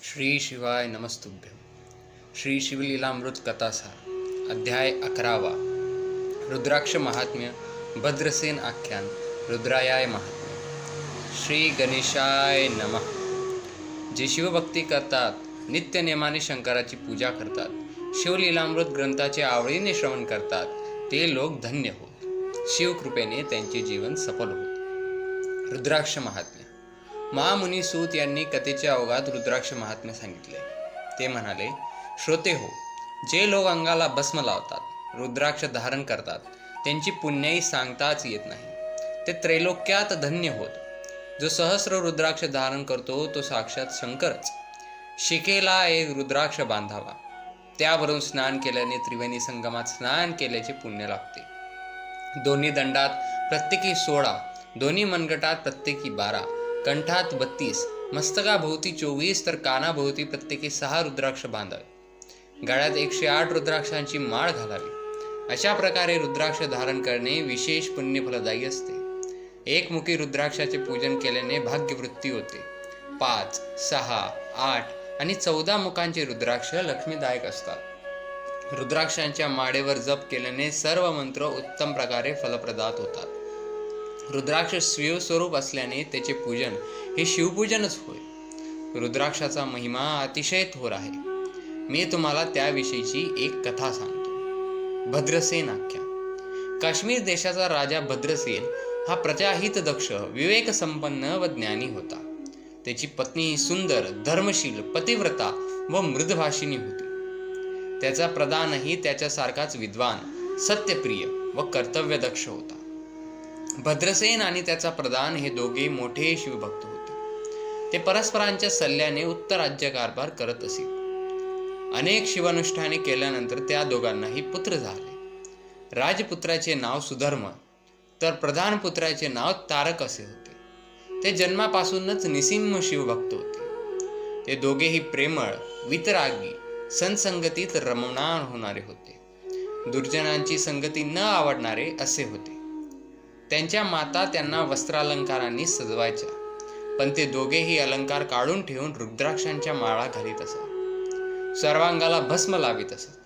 श्री शिवाय नमस्तुभ्यं. श्री शिवलीलामृत कथासार अध्याय 11. रुद्राक्ष महात्म्य. भद्रसेन आख्यान. रुद्रायाय महात्म्य. श्री गणेशाय नमः. जे शिवभक्ती करतात, नित्य नेमाने शंकराची पूजा करतात, शिवलीलामृत ग्रंथाचे आवडीने श्रवण करतात, ते लोक धन्य होत. शिवकृपेने त्यांचे जीवन सफल होत. रुद्राक्ष महात्म्य. महामुनी सूत यांनी कथेच्या ओघात रुद्राक्ष महात्म्य सांगितले. ते म्हणाले, श्रोते हो, जे लोक अंगाला भस्म लावतात, रुद्राक्ष धारण करतात, त्यांची पुण्याई सांगताच येत नाही. ते त्रैलोक्यात धन्य होत. जो सहस्र रुद्राक्ष धारण करतो तो साक्षात शंकरच. शिकेला एक रुद्राक्ष बांधावा, त्यावरून स्नान केल्याने त्रिवेणी संगमात स्नान केल्याचे पुण्य लागते. दोन्ही दंडात प्रत्येकी 16, दोन्ही मनगटात प्रत्येकी 12, कंठात 32, मस्तकाभोवती 24 तर कानाभोवती प्रत्येकी 6 रुद्राक्ष बांधावे. गळ्यात 108 रुद्राक्षांची माळ घालावी. अशा प्रकारे रुद्राक्ष धारण करणे विशेष पुण्यफलदायी असते. एकमुखी रुद्राक्षाचे पूजन केल्याने भाग्यवृत्ती होते. 5, 6, 8 आणि 14 मुखांचे रुद्राक्ष लक्ष्मीदायक असतात. रुद्राक्षांच्या माळेवर जप केल्याने सर्व मंत्र उत्तम प्रकारे फलप्रदात होतात. रुद्राक्ष शिवस्वरूप असल्याने त्याचे पूजन हे शिवपूजनच होय. रुद्राक्षाचा महिमा अतिशय थोर आहे. मी तुम्हाला त्याविषयीची एक कथा सांगतो. भद्रसेन आख्यान. काश्मीर देशाचा राजा भद्रसेन हा प्रजाहित दक्ष, विवेक संपन्न व ज्ञानी होता. त्याची पत्नी सुंदर, धर्मशील, पतिव्रता व मृदभाषिणी होती. त्याचा प्रधानही त्याच्यासारखाच विद्वान, सत्यप्रिय व कर्तव्यदक्ष होता. भद्रसेन आणि त्याचा प्रधान हे दोघे मोठे शिवभक्त होते. ते परस्परांच्या सल्ल्याने उत्तर राज्यकारभार करत असे. अनेक शिवानुष्ठाने केल्यानंतर त्या दोघांनाही पुत्र झाले. राजपुत्राचे नाव सुधर्म तर प्रधान पुत्राचे नाव तारक असे होते. ते जन्मापासूनच निसिम्म शिवभक्त होते. ते दोघेही प्रेमळ, वितरागी, सत्संगतीत रममाण होणारे होते. दुर्जनांची संगती न आवडणारे असे होते. त्यांच्या माता त्यांना वस्त्रालंकारांनी सजवायच्या, पण ते दोघेही अलंकार काढून ठेवून रुद्राक्षांच्या माळा घालीत असत. सर्वांगाला भस्म लावित असत.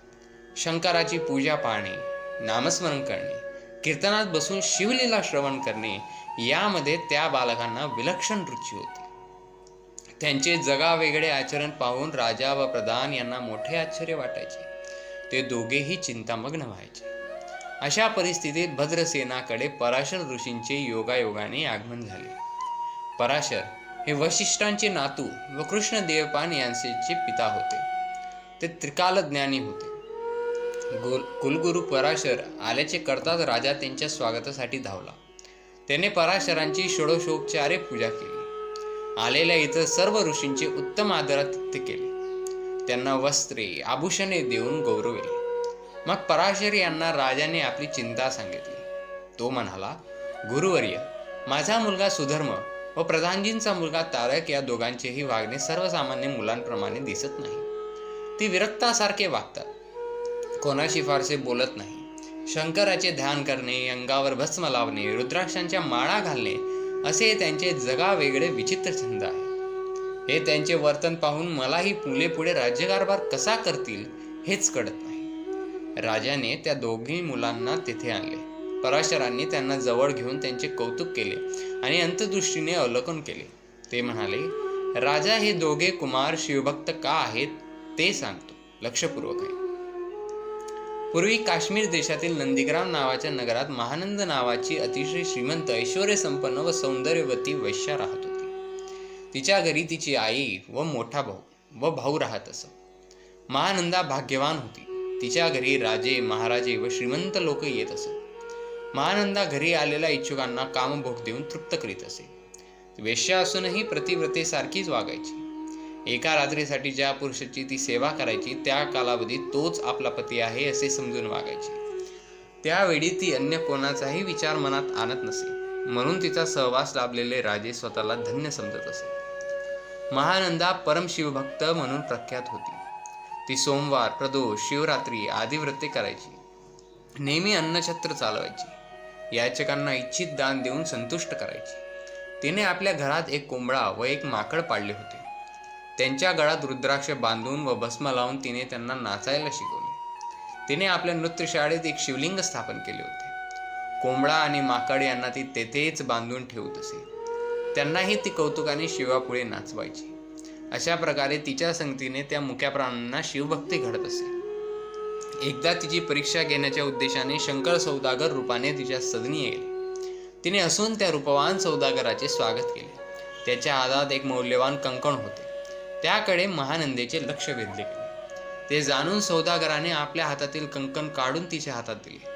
शंकराची पूजा पाहणे, नामस्मरण करणे, कीर्तनात बसून शिवलीला श्रवण करणे यामध्ये त्या बालकांना विलक्षण रुची होती. त्यांचे जगावेगळे आचरण पाहून राजा व प्रधान यांना मोठे आश्चर्य वाटायचे. ते दोघेही चिंतामग्न व्हायचे. अशा परिस्थितीत भद्रसेनाकडे पराशर ऋषींचे योगायोगाने आगमन झाले. पराशर हे वशिष्ठांचे नातू व कृष्ण देवपान यांचे पिता होते. ते त्रिकालज्ञानी होते. कुलगुरू पराशर आल्याचे करताच राजा त्यांच्या स्वागतासाठी धावला. त्याने पराशरांची षोडशोपचारे पूजा केली. आलेल्या इतर सर्व ऋषींचे उत्तम आदरातिथ्य केले. त्यांना वस्त्रे, आभूषणे देऊन गौरवले. मग पराशर यांना राजाने आपली चिंता सांगितली. तो म्हणाला, गुरुवर्य, माझा मुलगा सुधर्म व प्रधानजींचा मुलगा तारक या दोघांचेही वागणे सर्वसामान्य मुलांप्रमाणे दिसत नाही. ती विरक्तासारखे वागतात, कोणाशी फारसे बोलत नाही. शंकराचे ध्यान करणे, अंगावर भस्म लावणे, रुद्राक्षांच्या माळा घालणे असे त्यांचे जगावेगळे विचित्र छंद आहे. हे त्यांचे वर्तन पाहून मलाही पुढे राज्यकारभार कसा करतील हेच कळत नाही. राजाने त्या दोघी मुलांना तेथे आणले. पराशरांनी त्यांना जवळ घेऊन त्यांचे कौतुक केले आणि अंतदृष्टीने अवलोकन केले. ते म्हणाले, राजा, हे दोघे कुमार शिवभक्त का आहेत ते सांगतो, लक्षपूर्वक आहे. पूर्वी काश्मीर देशातील नंदीग्राम नावाच्या नगरात महानंद नावाची अतिशय श्रीमंत, ऐश्वर्य संपन्न व सौंदर्यवती वैश्या राहत होती. तिच्या घरी तिची आई व मोठा भाऊ व भाऊ राहत असत. महानंदा भाग्यवान होती. तिच्या घरी राजे, महाराजे व श्रीमंत लोक येत असत. महानंदा घरी आलेल्या इच्छुकांना कामभोग देऊन तृप्त करीत असे. वेश्या असूनही प्रतिव्रतेसारखीच वागायची. एका रात्रीसाठी ज्या पुरुषाची ती सेवा करायची त्या कालावधीत तोच आपला पती आहे असे समजून वागायची. त्यावेळी ती अन्य कोणाचाही विचार मनात आणत नसे. म्हणून तिचा सहवास लाभलेले राजे स्वतःला धन्य समजत असे. महानंदा परम शिवभक्त म्हणून प्रख्यात होती. ती सोमवार, प्रदोष, शिवरात्री आदी व्रते करायची. नेहमी अन्नछत्र चालवायची. याचकांना इच्छित दान देऊन संतुष्ट करायची. तिने आपल्या घरात एक कोंबडा व एक माकड पाळले होते. त्यांच्या गळात रुद्राक्ष बांधून व भस्म लावून तिने त्यांना नाचायला शिकवले. तिने आपल्या नृत्यशाळेत एक शिवलिंग स्थापन केले होते. कोंबडा आणि माकड यांना ती तेथेच बांधून ठेवत असे. त्यांनाही ती कौतुकाने शिवापुढे नाचवायची. अशा प्रकारे तिच्या संगतीने त्या मुक्या प्राण्यांना शिवभक्ती घडत असे. एकदा तिची परीक्षा घेण्याच्या उद्देशाने शंकर सौदागर रूपाने तिच्या सदनी येईल. तिने हसून त्या रूपवान सौदागराचे स्वागत केले. त्याच्या हातात एक मौल्यवान कंकण होते. त्याकडे महानंदेचे लक्ष वेधले गेले. ते जाणून सौदागराने आपल्या हातातील कंकण काढून तिच्या हातात दिले.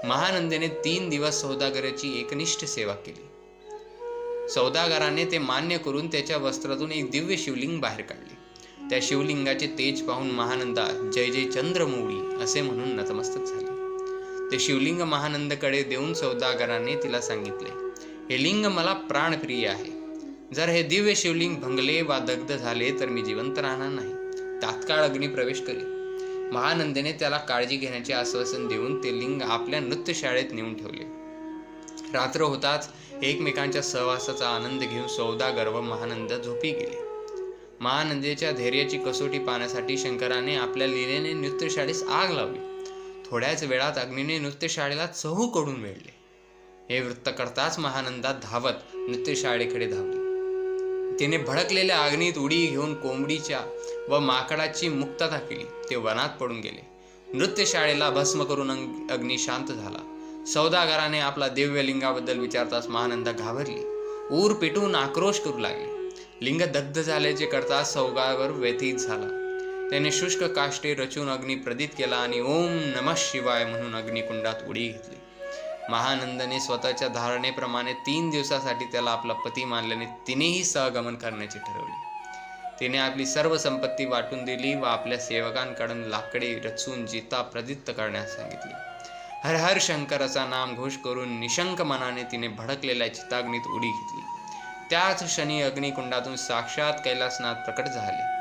महानंदेने 3 दिवस सौदागराची एकनिष्ठ सेवा केली. सौदागराने ते मान्य करून त्याच्या वस्त्रातून एक दिव्य शिवलिंग बाहेर काढले. त्या शिवलिंगाचे तेज पाहून महानंदा जय जय चंद्रमौळी असे म्हणून नतमस्तक झाले. ते शिवलिंग महानंदकडे देऊन सौदागराने तिला सांगितले, हे लिंग मला प्राणप्रिय आहे. जर हे दिव्य शिवलिंग भंगले वा दग्ध झाले तर मी जिवंत राहणार नाही. तात्काळ अग्नी प्रवेश करेल. महानंदेने त्याला काळजी घेण्याचे आश्वासन देऊन ते लिंग आपल्या नृत्यशाळेत नेऊन ठेवले. रात्र होताच एकमेकांच्या सहवासाचा आनंद घेऊन सौदागर व महानंद झोपी गेले. महानंदेच्या धैर्याची कसोटी पाहण्यासाठी शंकराने आपल्या लीलेने नृत्यशाळेस आग लावली. थोड्याच वेळात अग्नीने नृत्यशाळेला चहूकडून वेढले. हे वृत्त करताच महानंदा धावत नृत्यशाळेकडे धावली. तिने भडकलेल्या अग्नीत उडी घेऊन कोंबडीच्या व माकडाची मुक्तता केली. ते वनात पडून गेले. नृत्यशाळेला भस्म करून अग्नी शांत झाला. सौदागराने आपला दिव्य लिंगाबद्दल विचारताच महानंदा घाबरली. ऊर पेटून आक्रोश करू लागले. लिंग दग्ध झाल्याचे करता सौदागर व्यथित झाला. त्याने शुष्क काष्टे रचून अग्नी प्रदीत केला आणि ओम नमः शिवाय म्हणून अग्निकुंडात उडी घेतली. महानंदने स्वतःच्या धारणेप्रमाणे 3 दिवसासाठी त्याला आपला पती मानल्याने तिनेही सहगमन करण्याचे ठरवले. तिने आपली सर्व संपत्ती वाटून दिली व आपल्या सेवकांकडून लाकडे रचून जिता प्रदीप्त करण्यास सांगितले. हर हर शंकराचा नाम घोष करून निशंक मनाने तिने भडकलेल्या चिताग्नीत उडी घेतली. त्याच क्षणी अग्निकुंडातून साक्षात कैलासनाथ प्रकट झाले.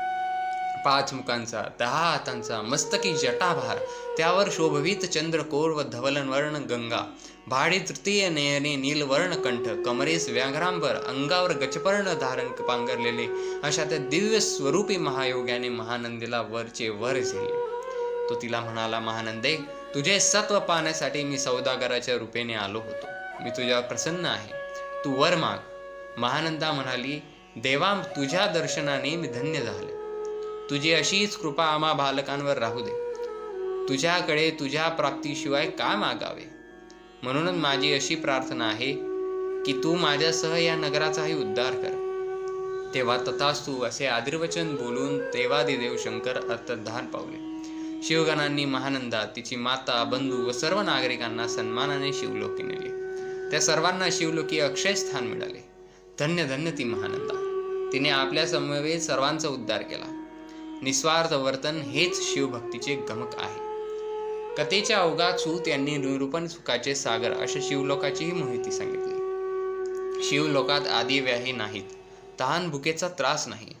5 मुखांचा 10 हातांचा मस्तकी जटाभार, त्यावर शोभवीत चंद्रकोर व धवलनवर्ण गंगा, भाडी तृतीय नयने नीलवर्ण कंठ, कमरेस व्याघ्रांबर, अंगावर गजपर्ण धारण पांघरलेले अशा त्या दिव्य स्वरूपी महायोग्याने महानंदीला वरचे वर झेलले. तो तिला म्हणाला, महानंदे, तुझे सत्व पाहण्यासाठी मी सौदागराच्या रूपेने आलो होतो. मी तुझ्यावर प्रसन्न आहे. तू वर माग. महानंदा म्हणाली, देवा, तुझ्या दर्शनाने मी धन्य झाले. तुझी अशीच कृपा आम्हा बालकांवर राहू दे. तुझ्याकडे तुझ्या प्राप्तीशिवाय काय मागावे. म्हणूनच माझी अशी प्रार्थना आहे की तू माझ्यासह या नगराचाही उद्धार कर. तेव्हा तथास्तु असे आदिर्वचन बोलून देवादिदेव शंकर अंतर्धान पावले. शिवगणांनी महानंदा, तिची माता, बंधू व सर्व नागरिकांना सन्मानाने शिवलोकी नेले. त्या सर्वांना शिवलोकी अक्षय स्थान मिळाले. धन्य धन्य ती महानंदा. तिने आपल्या समवेत सर्वांचा उद्धार केला. निस्वार्थ वर्तन हेच शिवभक्तीचे गमक आहे. कथेच्या अवघात सूत यांनी निरूपण सुखाचे सागर अशा शिवलोकाचीही माहिती सांगितली. शिवलोकात आदी व्याही नाहीत, तहान भुकेचा त्रास नाही,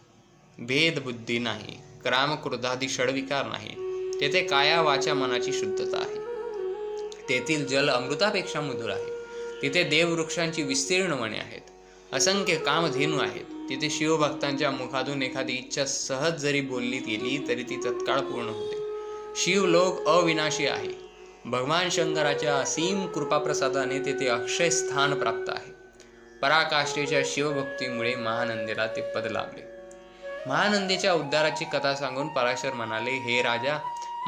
भेद बुद्धी नाही, क्राम क्रोधादी षडविकार नाही. तेथे काया वाचा मनाची शुद्धता आहे. तेथील जल अमृतापेक्षा मधुर आहे. तिथे देववृक्षांची विस्तीर्ण वने आहेत. असंख्य कामधेनू आहेत. तिथे शिवभक्तांच्या मुखातून एखादी इच्छा सहज जरी बोलली गेली तरी ती तत्काळ पूर्ण होते. शिवलोक अविनाशी आहे. भगवान शंकराच्या असीम कृपाप्रसादाने तेथे अक्षय स्थान प्राप्त आहे. पराकाष्ठेच्या शिवभक्तीमुळे महानंदीला ते पद लाभले. महानंदीच्या उद्धाराची कथा सांगून पराशर म्हणाले, हे राजा,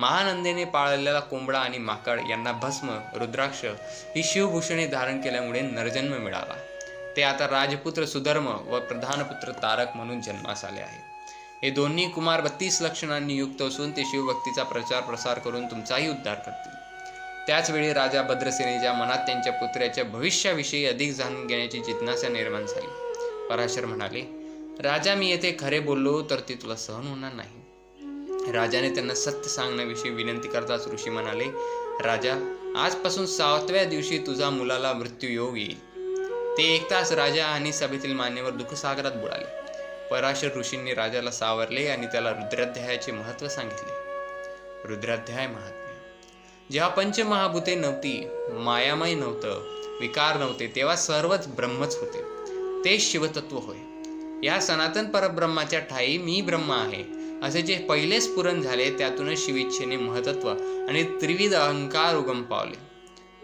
महानंदेने पाळलेला कोंबडा आणि माकड यांना भस्म, रुद्राक्ष ही शिवभूषणे धारण केल्यामुळे नरजन्म मिळाला. ते आता राजपुत्र सुधर्म व प्रधानपुत्र तारक म्हणून जन्मास आले आहे. हे दोन्ही कुमार 32 लक्षणांनी युक्त असून ते शिवभक्तीचा प्रचार प्रसार करून तुमचाही उद्धार करतील. त्याचवेळी राजा भद्रसेनेच्या मनात त्यांच्या पुत्राच्या भविष्याविषयी अधिक जाणून घेण्याची जिज्ञासा निर्माण झाली. पराशर म्हणाले, राजा, मी येथे खरे बोललो तर ते तुला सहन होणार नाही. राजाने त्यांना सत्य सांगण्याविषयी विनंती करताच ऋषी म्हणाले, राजा, आजपासून 7व्या दिवशी तुझा मुलाला मृत्यू योग येईल. ते ऐकताच राजा आणि सभेतील मान्यवर दुःखसागरात बुडाले. पराशर ऋषींनी राजाला सावरले आणि त्याला रुद्राध्यायाचे महत्त्व सांगितले. रुद्राध्याय महात्म्य. जेव्हा पंचमहाभूते नव्हती, मायामय नव्हतं, विकार नव्हते, तेव्हा सर्वच ब्रह्मच होते. ते शिवतत्व होय. या सनातन परब्रह्माच्या ठाई मी ब्रह्म आहे असे जे पहिले स्फुरण झाले, त्यातूनच शिवेच्छेने महतत्व आणि त्रिविध अहंकार उगम पावले.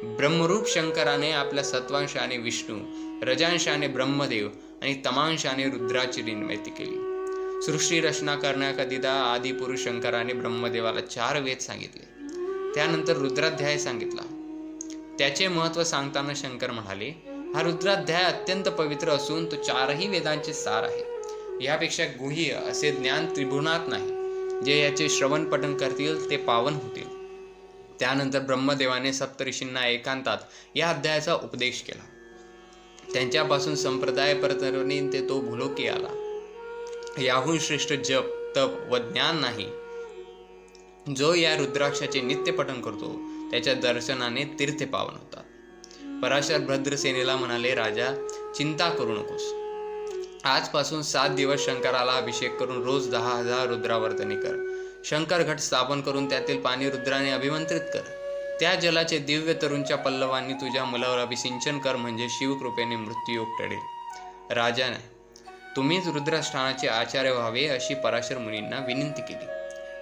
ब्रह्मरूप शंकराने आपल्या सत्वांशाने विष्णू, रजांशाने ब्रह्मदेव आणि तमांशाने रुद्राची निर्मिती केली. सृष्टी रचना करण्याकरिता आदिपुरुष शंकराने ब्रह्मदेवाला 4 वेद सांगितले. त्यानंतर रुद्राध्याय सांगितला. त्याचे महत्त्व सांगताना शंकर म्हणाले, हा रुद्राध्याय अत्यंत पवित्र असून तो 4ही वेदांचे सार आहे. यापेक्षा गुह्य असे ज्ञान त्रिभुवनात नाही. जे याचे श्रवण पठण करतील ते पावन होतील. त्यानंतर ब्रह्मदेवाने सप्तऋषींना एकांतात या अध्यायाचा उपदेश केला. त्यांच्यापासून संप्रदाय परतरणी ते तो भूलोकी आला. याहून श्रेष्ठ जप, तप व ज्ञान नाही. जो या रुद्राक्षाचे नित्य पठण करतो त्याच्या दर्शनाने तीर्थे पावन होतात. पराशर भद्रसेनेला म्हणाले, राजा चिंता करू नकोस. आजपासून 7 दिवस शंकराला अभिषेक करून रोज 10,000 रुद्रावर्तने कर. शंकर घट स्थापन करून त्यातील पाणी रुद्राने अभिमंत्रित कर. त्या जलाचे दिव्य तरुणच्या पल्लवांनी तुझ्या मुलावर अभिसिंचन कर, म्हणजे शिवकृपेने मृत्यूयोग टळेल. राजाने तुम्हीच रुद्रस्थानाचे आचार्य व्हावे अशी पराशर मुनींना विनंती केली.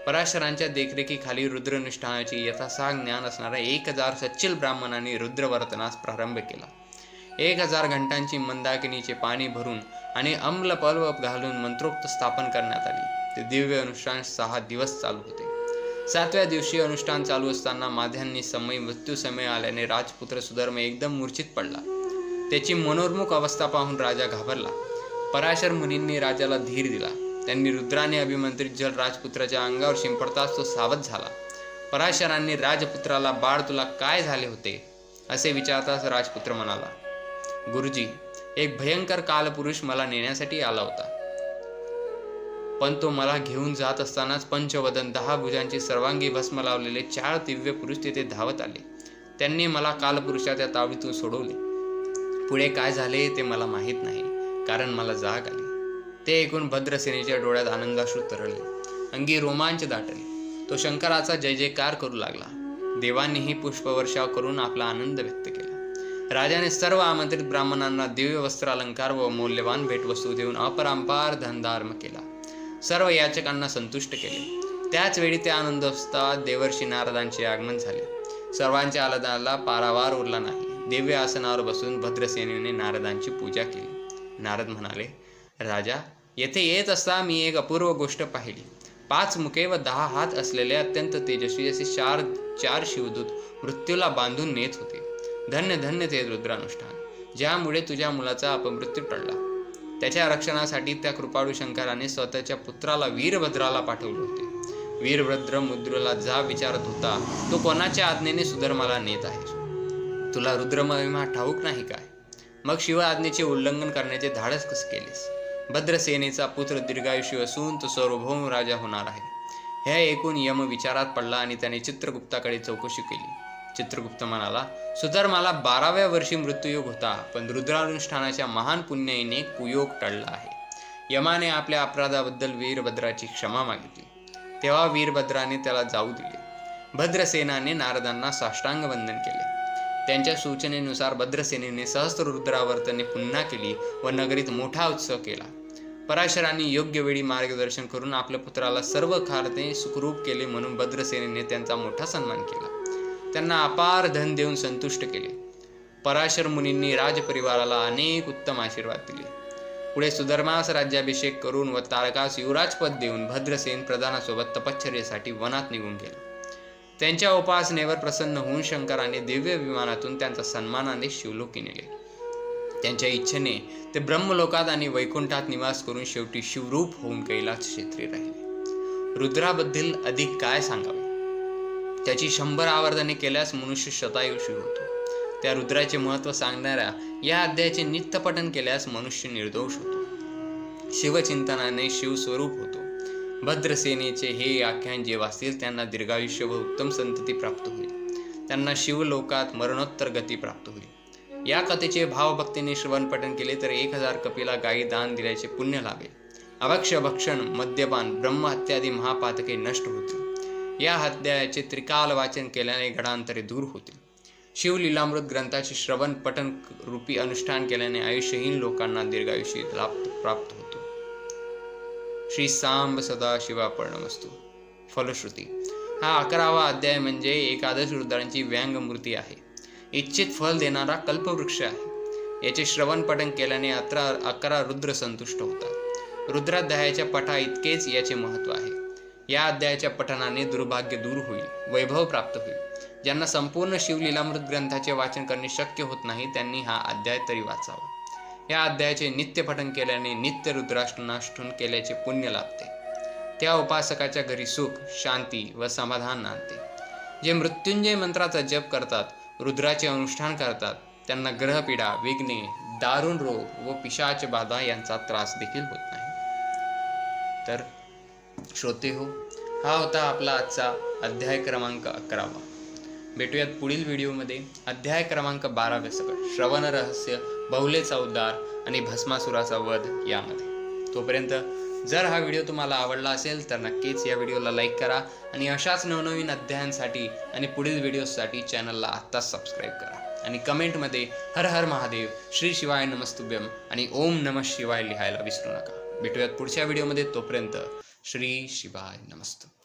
पराशरांच्या देखरेखीखाली रुद्रनुष्ठानाचे यथासांग ज्ञान असणाऱ्या 1000 सच्चिल ब्राह्मणांनी रुद्रवर्तनास प्रारंभ केला. 1000 घंटांची मंदाकिनीचे पाणी भरून आणि अम्लपल्व घालून मंत्रोक्त स्थापन करण्यात आली. ते दिव्य अनुष्ठान 6 दिवस चालू होते. 7व्या दिवशी अनुष्ठान चालू असताना माध्यान्ही समय मृत्यू समय आल्याने राजपुत्र सुधर्म एकदम मूर्छित पडला. त्याची मनोन्मुख अवस्था पाहून राजा घाबरला. पराशर मुनींनी राजाला धीर दिला. त्यांनी रुद्राने अभिमंत्रित जल राजपुत्राच्या अंगावर शिंपडताच तो सावध झाला. पराशरांनी राजपुत्राला, बाळ तुला काय झाले होते असे विचारताच राजपुत्र म्हणाला, गुरुजी, एक भयंकर कालपुरुष मला नेण्यासाठी आला होता. पण तो मला घेऊन जात असतानाच पंचवदन 10 भुजांची सर्वांगी भस्म लावलेले 4 दिव्य पुरुष तिथे धावत आले. त्यांनी मला कालपुरुषाच्या तावडीतून सोडवले. पुढे काय झाले ते मला माहीत नाही, कारण मला जाग आली. ते ऐकून भद्रसेनेच्या डोळ्यात आनंदाश्रू तरळले, अंगी रोमांच दाटले. तो शंकराचा जय जयकार करू लागला. देवांनीही पुष्पवर्षाव करून आपला आनंद व्यक्त केला. राजाने सर्व आमंत्रित ब्राह्मणांना दिव्य वस्त्र अलंकार व मौल्यवान भेटवस्तू देऊन अपरांपार धनधार्म केला. सर्व याचकांना संतुष्ट केले. त्याच वेळी त्या आनंदोत्सवात देवर्षी नारदांचे आगमन झाले. सर्वांच्या आनंदाला पारावार उरला नाही. दिव्य आसनावर बसून भद्रसेनेने नारदांची पूजा केली. नारद म्हणाले, राजा, येथे येत असता मी एक अपूर्व गोष्ट पाहिली. 5 मुखे व 10 हात असलेले अत्यंत तेजस्वी असे 4 शिवदूत मृत्यूला बांधून नेत होते. धन्य धन्य ते रुद्रानुष्ठान, ज्यामुळे तुझ्या मुलाचा अपमृत्यू टळला. त्याच्या रक्षणासाठी त्या कृपाळू शंकराने स्वतःच्या पुत्राला वीरभद्राला पाठवले होते. वीरभद्र मुद्रेला जा विचारत होता, तो कोणाच्या आज्ञेने सुधर्माला नेत आहे? तुला रुद्रमहिमा ठाऊक नाही काय? मग शिव आज्ञेचे उल्लंघन करण्याचे धाडस कसे केलेस? भद्रसेनेचा पुत्र दीर्घायुषी असून तो सार्वभौम राजा होणार आहे. हे ऐकून यम विचारात पडला आणि त्याने चित्रगुप्ताकडे चौकशी केली. चित्रगुप्त म्हणाला, सुधर्माला 12व्या वर्षी मृत्यूयोग होता, पण रुद्रानुष्ठानाच्या महान पुण्याईने कुयोग टळला आहे. यमाने आपल्या अपराधाबद्दल वीरभद्राची क्षमा मागितली. तेव्हा वीरभद्राने त्याला जाऊ दिले. भद्रसेनाने नारदांना साष्टांग वंदन केले. त्यांच्या सूचनेनुसार भद्रसेनेने सहस्त्र रुद्रावर्तने पुन्हा केली व नगरीत मोठा उत्सव केला. पराशरांनी योग्य वेळी मार्गदर्शन करून आपल्या पुत्राला सर्व खारते सुखरूप केले, म्हणून भद्रसेनेने त्यांचा मोठा सन्मान केला. त्यांना अपार धन देऊन संतुष्ट केले. पराशर मुनींनी राजपरिवाराला अनेक उत्तम आशीर्वाद दिले. पुढे सुधर्मास राज्याभिषेक करून व तारकास युवराजपद देऊन भद्रसेन प्रधानासोबत तपश्चर्येसाठी वनात निघून गेले. त्यांच्या उपासनेवर प्रसन्न होऊन शंकराने दिव्य विमानातून त्यांचा सन्मानाने शिवलोकी नेले. त्यांच्या इच्छेने ते ब्रह्मलोकात आणि वैकुंठात निवास करून शेवटी शिवरूप होऊन कैलास क्षेत्री राहिले. रुद्राबद्दल अधिक काय सांगावे? त्याची 100 आवर्तने केल्यास मनुष्य शतायुषी होतो. त्या रुद्राचे महत्त्व सांगणाऱ्या या अध्यायाचे नित्यपठन केल्यास मनुष्य निर्दोष होतो. शिवचिंतनाने शिवस्वरूप होतो. भद्रसेनेचे हे आख्यान जे वाचतील त्यांना दीर्घायुष्य व उत्तम संतती प्राप्त होईल. त्यांना शिवलोकात मरणोत्तर गती प्राप्त होईल. या कथेचे भावभक्तीने श्रवण पठन केले तर 1000 कपिला गायी दान दिल्याचे पुण्य लाभेल. अभक्ष्य भक्षण, मद्यपान, ब्रह्महत्यादी महापातके नष्ट होतील. या अध्यायाचे त्रिकाल वाचन केल्याने गडांतरे दूर होतील. शिवलीलामृत ग्रंथाचे श्रवण पठन रूपी अनुष्ठान केल्याने आयुष्यहीन लोकांना दीर्घायुष्य लाभ प्राप्त होतो. श्री सांब सदाशिवार्पणमस्तु. फलश्रुती. हा 11वा अध्याय म्हणजे एकादश रुद्रांची व्यंग मूर्ती आहे. इच्छित फल देणारा कल्पवृक्ष आहे. याचे श्रवण पठण केल्याने 11 रुद्र संतुष्ट होतात. रुद्राध्यायाच्या पठा इतकेच याचे महत्त्व आहे. या अध्यायाच्या पठनाने दुर्भाग्य दूर होईल, वैभव प्राप्त होईल. ज्यांना संपूर्ण शिवलीलामृत ग्रंथाचे वाचन करणे शक्य होत नाही त्यांनी हा अध्याय तरी वाचावा. या अध्यायाचे नित्य पठण केल्याने नित्य रुद्राष्टन केल्याचे पुण्य लाभते. त्या उपासकाच्या घरी सुख, शांती व समाधान नांदते. जे मृत्युंजय मंत्राचा जप करतात, रुद्राचे अनुष्ठान करतात, त्यांना ग्रहपीडा, विघ्ने, दारुण रोग व पिशाच बाधा यांचा त्रास देखील होत नाही. तर श्रोते हो, हा होता आपला आजचा अध्याय क्रमांक 11वा. भेटूयात पुढील व्हिडिओमध्ये अध्याय क्रमांक 12 सकट श्रवण रहस्य, बहुलेचा उद्धार आणि भस्मासुराचा वध यामध्ये. तोपर्यंत जर हा व्हिडिओ तुम्हाला आवडला असेल तर नक्कीच या व्हिडिओला लाईक करा आणि अशाच नवनवीन अध्यायांसाठी आणि पुढील व्हिडिओसाठी चॅनलला आत्ताच सबस्क्राईब करा आणि कमेंटमध्ये हर हर महादेव, श्री शिवाय नमस्तुभ्यम आणि ओम नमः शिवाय लिहायला विसरू नका. भेटूयात पुढच्या व्हिडिओमध्ये. तोपर्यंत श्री शिवाय नमस्तुभ्यम.